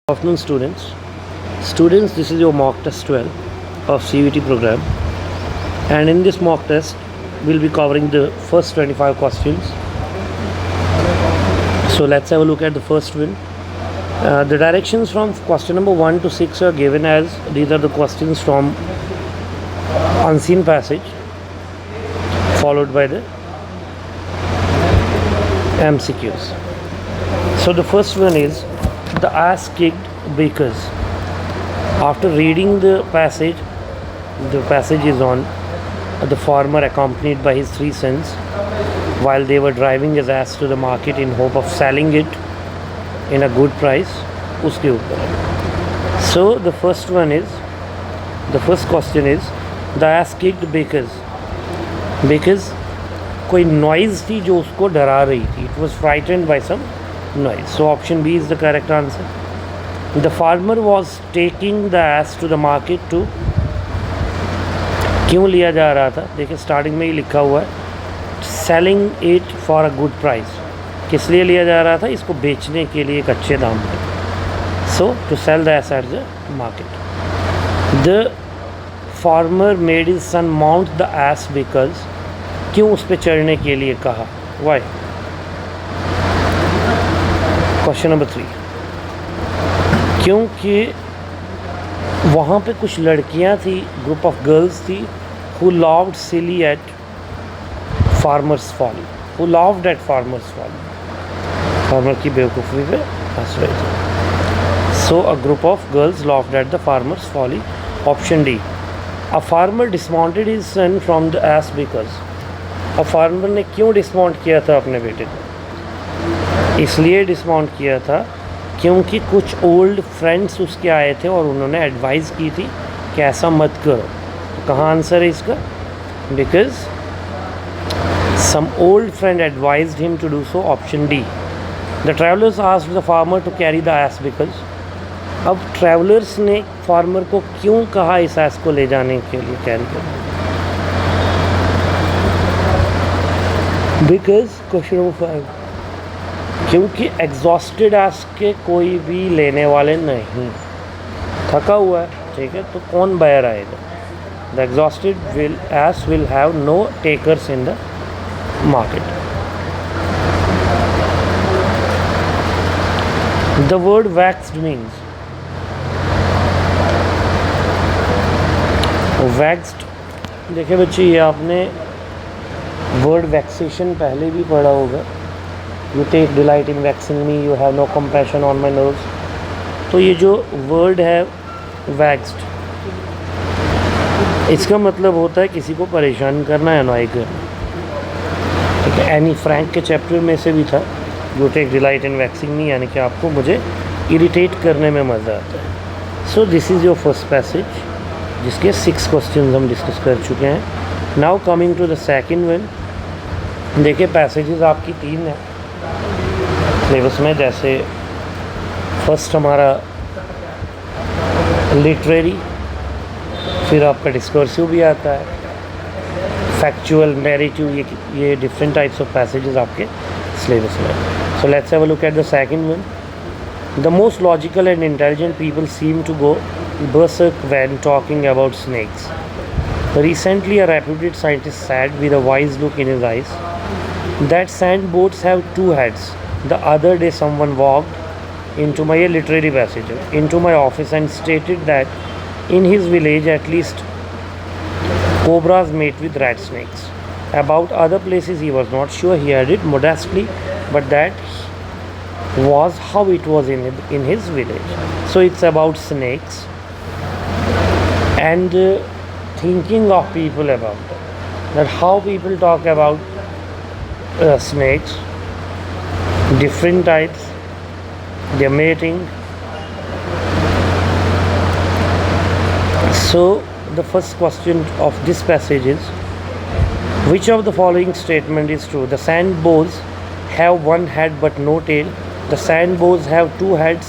Afternoon students, this is your mock test 12 of CVT program, and in this mock test we'll be covering the first 25 questions. So let's have a look at the first one. The directions from question number 1 to 6 are given as these are the questions from unseen passage followed by the MCQs. So the first one is the ass kicked because. After reading the passage is on the farmer accompanied by his 3 sons while they were driving his ass to the market in hope of selling it in a good price. उसके ऊपर. So the first question is the ass kicked because कोई noise थी जो उसको डरा रही थी. It was frightened by some noise. So option B is the correct answer. The farmer was taking the ass to the market to. क्यों लिया जा रहा था? देखिए स्टार्टिंग में ही लिखा हुआ है selling it for a good price. किस लिए लिया जा रहा था? इसको बेचने के लिए एक अच्छे दाम पे. So to sell the ass at the market. The farmer made his son mount the ass because. क्यों उस पर चढ़ने के लिए कहा? Why? Question number 3. क्योंकि वहाँ पे कुछ लड़कियाँ थी, ग्रुप ऑफ गर्ल्स थी who laughed silly at farmer's folly. Who laughed at farmer's folly. Farmer की बेवकूफ़ी पे हंस रहे थे. So a group of girls laughed at the farmer's folly. Option D. A farmer dismounted his son from the ass because. A farmer ने क्यों dismount किया था अपने बेटे को? इसलिए डिसमाउंट किया था क्योंकि कुछ ओल्ड फ्रेंड्स उसके आए थे और उन्होंने एडवाइस की थी कि ऐसा मत करो. तो कहाँ आंसर है इसका? Because some old friend advised him to do so. Option D. The travellers asked the farmer to carry the ass because. अब ट्रैवलर्स ने फार्मर को क्यों कहा इस एस को ले जाने के लिए कैरी करने? Because question number 5. क्योंकि एग्जॉस्टेड एस के कोई भी लेने वाले नहीं. थका हुआ है, ठीक है, तो कौन बायर आएगा? The exhausted ass will have no takers in the market. The word waxed means. Waxed देखिए बच्चे, ये आपने वर्ड वैक्सेशन पहले भी पढ़ा होगा. You take delight in vexing me, you have no compassion on my nerves. तो ये जो वर्ड है vexed, इसका मतलब होता है किसी को परेशान करना, annoy करना. ठीक है, एनी फ्रैंक के चैप्टर में से भी था You take delight in vexing me, यानी कि आपको मुझे इरिटेट करने में मज़ा आता है. So this is your first passage जिसके 6 क्वेश्चन हम डिस्कस कर चुके हैं. Now coming to the second one. देखिए पैसेजेस आपकी 3 हैं सिलेबस में. जैसे फर्स्ट हमारा लिटरेरी, फिर आपका डिस्कर्सिव भी आता है, फैक्चुअल, नैरेटिव, ये डिफरेंट टाइप्स ऑफ पैसेजेस आपके सिलेबस में. So let's have a look at the second one. The most logical and intelligent people seem to go berserk when talking about snakes. Recently a reputed scientist said with a wise look in his eyes that sandboats have 2 heads. The other day someone walked into my literary passage into my office and stated that in his village at least cobras mate with rat snakes. About other places he was not sure. He added modestly, but that was how it was in his village. So it's about snakes and thinking of people about that how people talk about snakes, different types, their mating. So the first question of this passage is, which of the following statement is true? The sandbows have 1 head but no tail. The sandbows have 2 heads.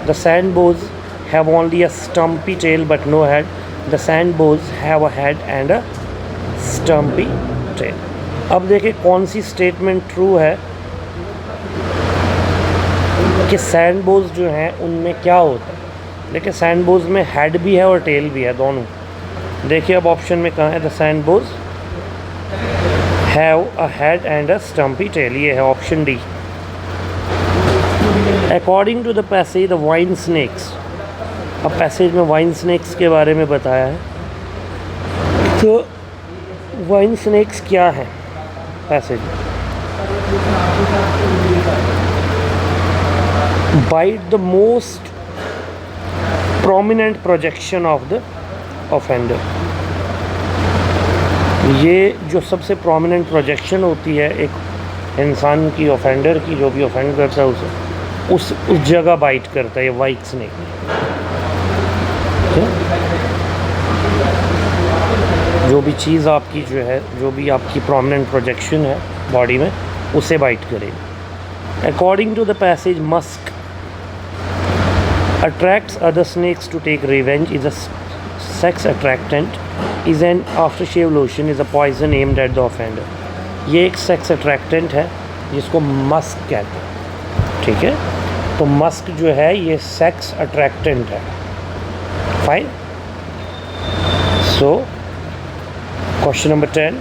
The sandbows have only a stumpy tail but no head. The sandbows have a head and a stumpy tail. अब देखिए कौन सी statement true है. कि सैंडबोज जो हैं उनमें क्या होता है। देखिए सैंडबोज में हेड भी है और टेल भी है दोनों। देखिए अब ऑप्शन में कहाँ है, the sand boas have a head and a stumpy tail, ये है option D. According to the passage the vine snakes, अब पैसेज में वाइन स्नेक्स के बारे में बताया है, तो वाइन स्नेक्स क्या है पैसेज में, bite the most prominent projection of the offender, ये जो सबसे प्रोमिनेंट प्रोजेक्शन होती है एक इंसान की, ऑफेंडर की, जो भी ऑफेंड करता है उसे उस जगह बाइट करता है ये वाइट स्नेक। जो भी चीज़ आपकी जो है, जो भी आपकी प्रोमिनेंट प्रोजेक्शन है बॉडी में, उसे बाइट करेगी। According to the passage musk attracts other snakes to take revenge, is a sex attractant, is an aftershave lotion, is a poison aimed at the offender। ये एक सेक्स अट्रैक्टेंट है जिसको Musk कहते हैं, ठीक है। तो मस्क जो है ये सेक्स अट्रैक्टेंट है, fine. So question number 10,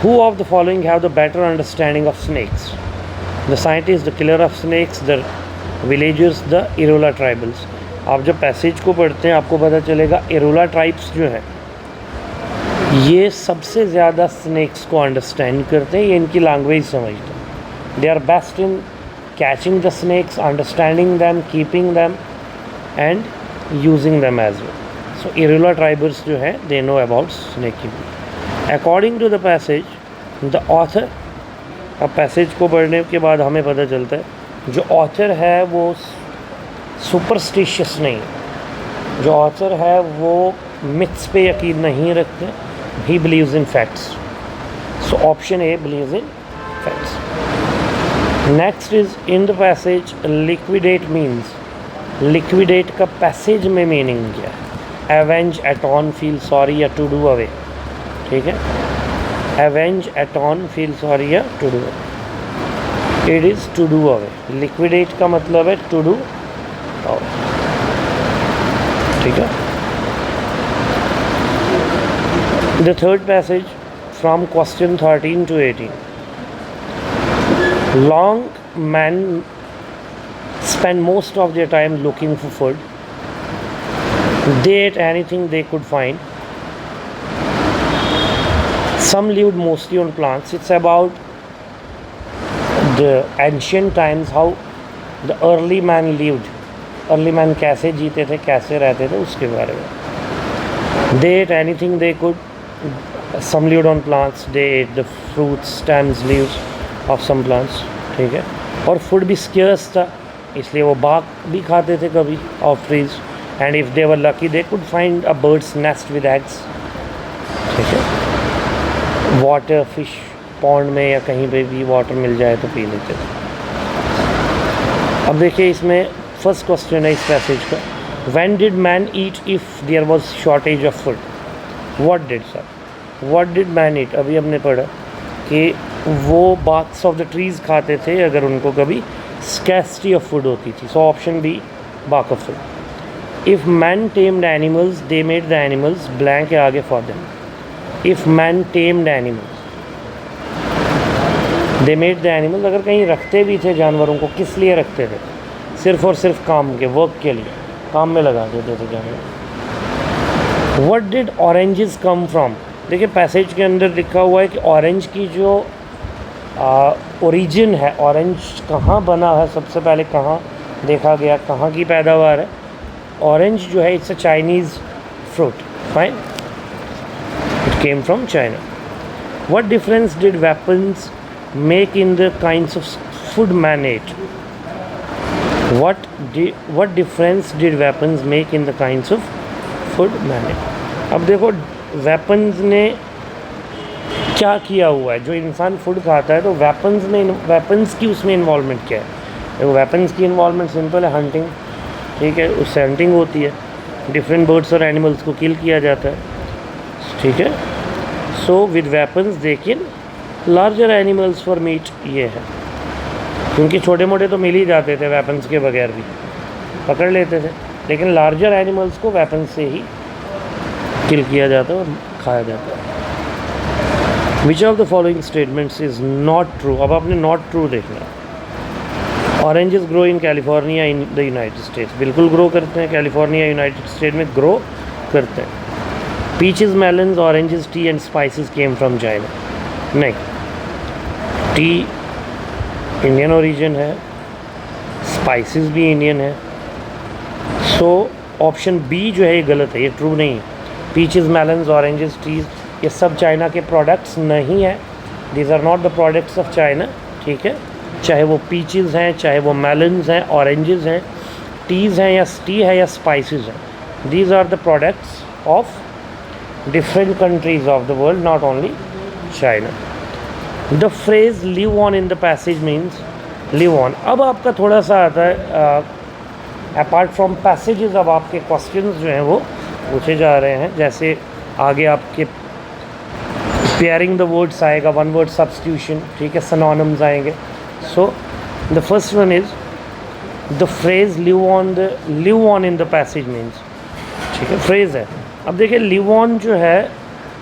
who of the following have the better understanding of snakes? The scientist, the killer of snakes, the villagers, the Irula tribals. आप जब पैसेज को पढ़ते हैं आपको पता चलेगा इरोला ट्राइब्स जो हैं ये सबसे ज़्यादा स्नैक्स को अंडरस्टैंड करते हैं, ये इनकी लैंग्वेज समझते हैं। They are best in catching the snakes, understanding them, keeping them and using them as well. So Irula tribals जो है they know about snaking. According to the passage the author, अब पैसेज को पढ़ने के बाद हमें पता चलता है जो ऑथर है वो सुपरस्टिशियस नहीं, जो ऑथर है वो मिथ्स पे यकीन नहीं रखते, he believes in facts. So option A believes in facts. Next is in the passage liquidate means, liquidate का पैसेज में मीनिंग क्या है? एवेंज, एटॉन, फील सॉरी या टू डू अवे, ठीक है। एवेंज, एटॉन, फील सॉरी या to do away, it is to do away. Liquidate का मतलब है टू डू अवे, ठीक है। The third passage from question 13 to 18, long man spend most of their time looking for food, they ate anything they could find, some lived mostly on plants। It's about the ancient times, how the early man lived, early man कैसे जीते थे, कैसे रहते थे, उसके बारे में। They ate anything they could, some lived on plants, they ate the fruits, stems, leaves of some plants, ठीक है। और फूड भी स्केर्स था इसलिए वो बाग भी खाते थे कभी of trees, and if they were lucky they could find a bird's nest with eggs, ठीक है। वाटर, फिश पॉन्ड में या कहीं पे भी वाटर मिल जाए तो पी लेते थे। अब देखिए इसमें फर्स्ट क्वेश्चन है इस पैसेज का, when did man eat if there was shortage of food? What did sir, what did man eat? अभी हमने पढ़ा कि वो बार्क्स ऑफ द ट्रीज़ खाते थे अगर उनको कभी स्कैर्सिटी ऑफ फूड होती थी। So option B, bark of food. If man tamed animals they made the animals blank है आगे for them. If man tamed animals they made the animals, अगर कहीं रखते भी थे जानवरों को, किस लिए रखते थे? सिर्फ और सिर्फ काम के, वर्क के लिए, काम में लगा देते थे जानवर। What did oranges come from? देखिए पैसेज के अंदर लिखा हुआ है कि ऑरेंज की जो ओरिजिन है, ऑरेंज कहाँ बना है, सबसे पहले कहाँ देखा गया, कहाँ की पैदावार है। ऑरेंज जो है it's a Chinese fruit, fine, it came from China. What difference did weapons make in the kinds of food man eight? What difference did weapons make in the kinds of food man eight? अब देखो weapons ने क्या किया हुआ है, जो इंसान food खाता है तो वेपन्स की उसमें इन्वॉल्वमेंट क्या है? देखो वेपन्स की इन्वॉल्वमेंट सिंपल है, हंटिंग, ठीक है, उससे हंटिंग होती है, डिफरेंट बर्ड्स और एनिमल्स को किल किया जाता है, ठीक है। So with weapons they kill larger animals for meet, ये है। क्योंकि छोटे मोटे तो मिल ही जाते थे वेपन्स के बगैर भी, पकड़ लेते थे, लेकिन लार्जर एनिमल्स को वेपन से ही किल किया जाता है और खाया जाता है। Which of the following statements is not true. अब आपने नॉट ट्रू देखना। Oranges grow in California in the United states, बिल्कुल ग्रो करते हैं, कैलिफोर्निया यूनाइटेड स्टेट में ग्रो करते हैं। Peaches, melons, oranges, T and spices came from China, नहीं, टी इंडियन ओरिजिन है, स्पाइसेस भी इंडियन है। सो ऑप्शन बी जो है ये गलत है, ये ट्रू नहीं है। पीचेस, मेलन्स, ऑरेंजेस, टीज ये सब चाइना के प्रोडक्ट्स नहीं है। These are not the products of China, ठीक है। चाहे वो पीचेस हैं, चाहे वो मेलन्स हैं, ऑरेंजेस हैं, टीज हैं या टी है या स्पाइसेस हैं, these are the products of different countries of the world, not only China. The phrase live on in the passage means live on. अब आपका थोड़ा सा आता है apart from passages, अब आपके questions जो हैं वो पूछे जा रहे हैं। जैसे आगे आपके pairing the words आएगा, one word substitution, ठीक है, synonyms आएंगे। So the first one is the phrase live on in the passage means, ठीक है, phrase है। अब देखिए लिव ऑन जो है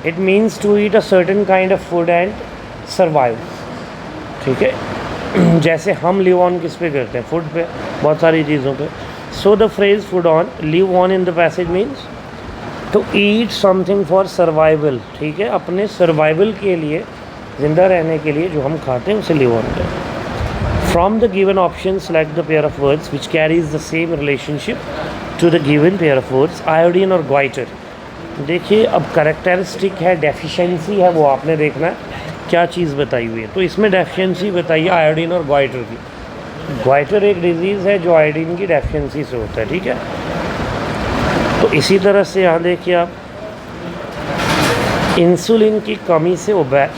it means to eat a certain kind of food and survive, ठीक है। जैसे हम लिव ऑन किस पे करते हैं, फूड पे, बहुत सारी चीज़ों पे। So the phrase food on, live on in the passage means to eat something for survival, ठीक है, अपने सर्वाइवल के लिए, ज़िंदा रहने के लिए जो हम खाते हैं उसे लिव ऑन करें। From the given option select the pair of words which carries the same relationship to the given pair of words. Iodine और ग्वाइटर, देखिए अब करेक्टरिस्टिक है, डेफिशिएंसी है, वो आपने देखना है क्या चीज़ बताई हुई है। तो इसमें डेफिशिएंसी बताइए आयोडीन और ग्वाइटर की। ग्वाइटर एक डिजीज़ है जो आयोडीन की डेफिशिएंसी से होता है, ठीक है। तो इसी तरह से यहाँ देखिए आप, इंसुलिन की कमी से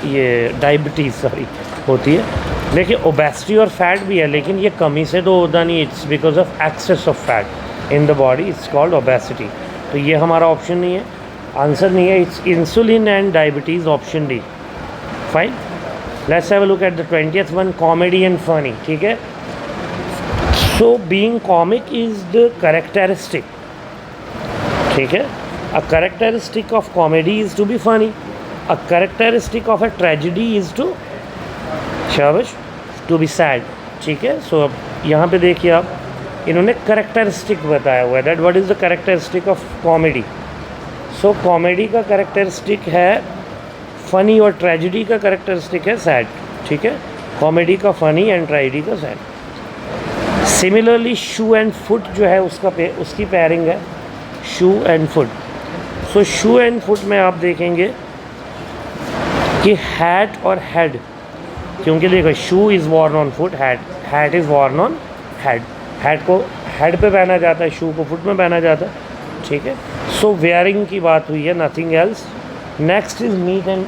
ये डायबिटीज़ होती है। देखिए ओबेसिटी और फैट भी है, लेकिन ये कमी से तो होता नहीं, it's because of excess of fat in the body, it's called obesity. तो ये हमारा ऑप्शन नहीं है, आंसर नहीं है, it's insulin and diabetes, option D. Fine, let's have a look at the 20th one, comedy and funny, ठीक है। So being comic is the characteristic, ठीक है। A characteristic of comedy is to be funny, a characteristic of a tragedy is to शाबाश to be sad, ठीक है। सो अब यहाँ पे देखिए आप, इन्होंने कैरेक्टरिस्टिक बताया हुआ है, that what is the characteristic of comedy. So comedy का कैरेक्टरिस्टिक है फ़नी और ट्रेजेडी का कैरेक्टरिस्टिक है सैड, ठीक है। कॉमेडी का फ़नी एंड ट्रेजेडी का sad. Similarly shoe and foot जो है उसकी पेयरिंग है shoe and foot. So shoe and foot में आप देखेंगे कि हैट और हेड, क्योंकि देखो shoe is worn on foot, hat is worn on head. Hat को हेड पे पहना जाता है, शू को फुट में पहना जाता है, ठीक है। सो वेयरिंग की बात हुई है, nothing else. Next is meat and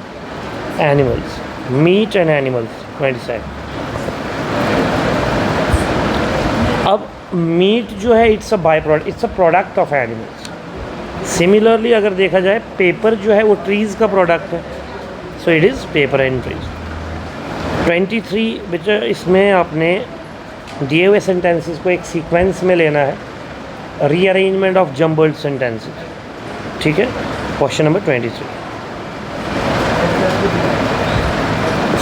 animals, meat and animals 27। अब मीट जो है it's a by product, it's a product of animals. Similarly अगर देखा जाए पेपर जो है वो ट्रीज़ का प्रोडक्ट है, so it is paper and trees. 23 बच्चा, इसमें आपने दिए हुए सेंटेंसेस को एक सीक्वेंस में लेना है, रीअरेंजमेंट ऑफ जम्बल्ड सेंटेंसेस, ठीक है। Question number 23,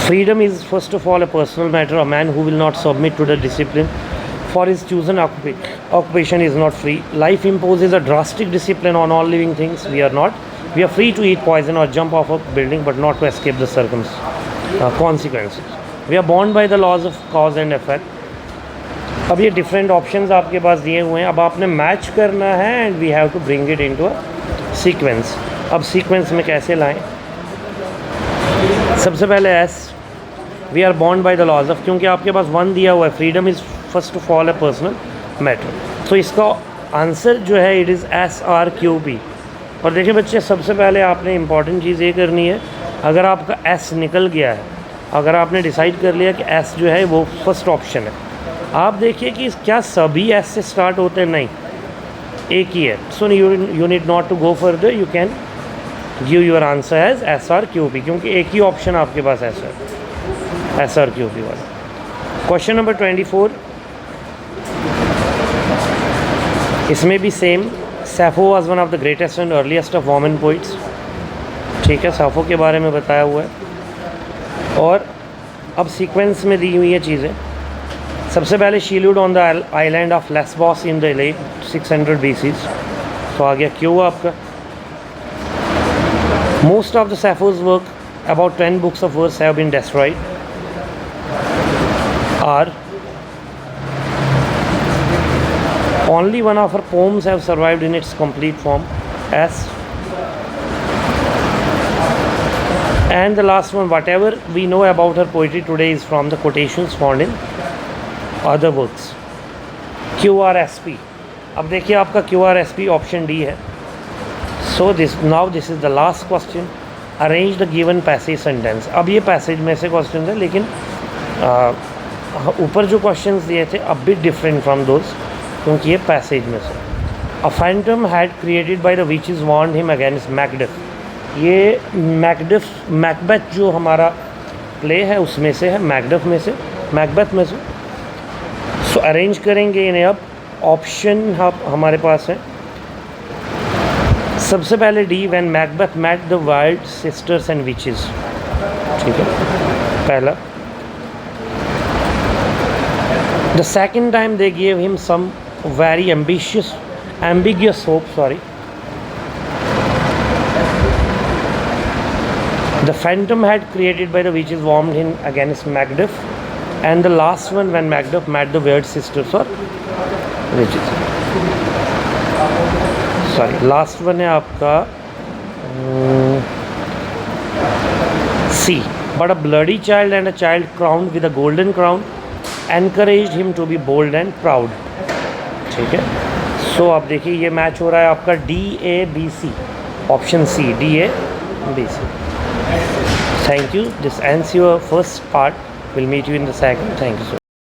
freedom is first of all a personal matter, a man who will not submit to the discipline for his chosen occupation is not free. Life imposes a drastic discipline on all living things. We are free to eat poison or jump off a building, but not to escape the consequences. We are bound by the laws of cause and effect. अब ये different options आपके पास दिए हुए हैं, अब आपने match करना है and we have to bring it into a sequence. अब सीक्वेंस में कैसे लाएं? सबसे पहले S, we are bound by the laws of, क्योंकि आपके पास वन दिया हुआ है, freedom is first of all a personal matter. तो इसका आंसर जो है इट इज़ SRQP। और देखिए बच्चे, सबसे पहले आपने इंपॉर्टेंट चीज़ ये करनी है, अगर आपका S निकल गया है, अगर आपने डिसाइड कर लिया कि S जो है वो फर्स्ट ऑप्शन है, आप देखिए कि क्या सभी S से स्टार्ट होते हैं? नहीं, एक ही है। So you need not to go further, you can give your answer as SRQP, क्योंकि एक ही ऑप्शन आपके पास ऐसा है, SRQP वाला। क्वेश्चन नंबर 24, इसमें भी same, Sappho was one of the greatest and earliest of women poets. ठीक है, सैफो के बारे में बताया हुआ है। और अब सीक्वेंस में दी हुई है चीज़ें। सबसे पहले she lived on the island of Lesbos in the late 600 BC। तो आ गया क्यों आपका। Most of the Sappho's work, about 10 books of verse have been destroyed. Are only one of her poems have survived in its complete form. S. And the last one, whatever we know about her poetry today is from the quotations found in other works. QRSP. अब देखिए आपका QRSP option D है। So this is the last question. Arrange the given passage sentence. अब ये passage में से question है, लेकिन ऊपर जो क्वेश्चंस दिए थे अब भी डिफरेंट फ्रॉम दोज, क्योंकि ये पैसेज में से। A phantom had created by the witches warned him against Macduff. ये मैकबेथ जो हमारा प्ले है उसमें से है, मैकबेथ में से। सो अरेंज करेंगे इन्हें। अब ऑप्शन हमारे पास है। सबसे पहले D, when Macbeth met the wild sisters and witches. ठीक है, पहला। The second time they give him some very ambiguous hope, sorry. The phantom had created by the witches warned him against Macduff, and the last one when Macduff met the wild sisters और witches. Sorry, last one है आपका C. But a bloody child and a child crowned with a golden crown encouraged him to be bold and proud. ठीक है, सो आप देखिए ये match हो रहा है आपका DABC, option C, DABC। Thank you, this ends your first part, will meet you in the second. Thank you so much.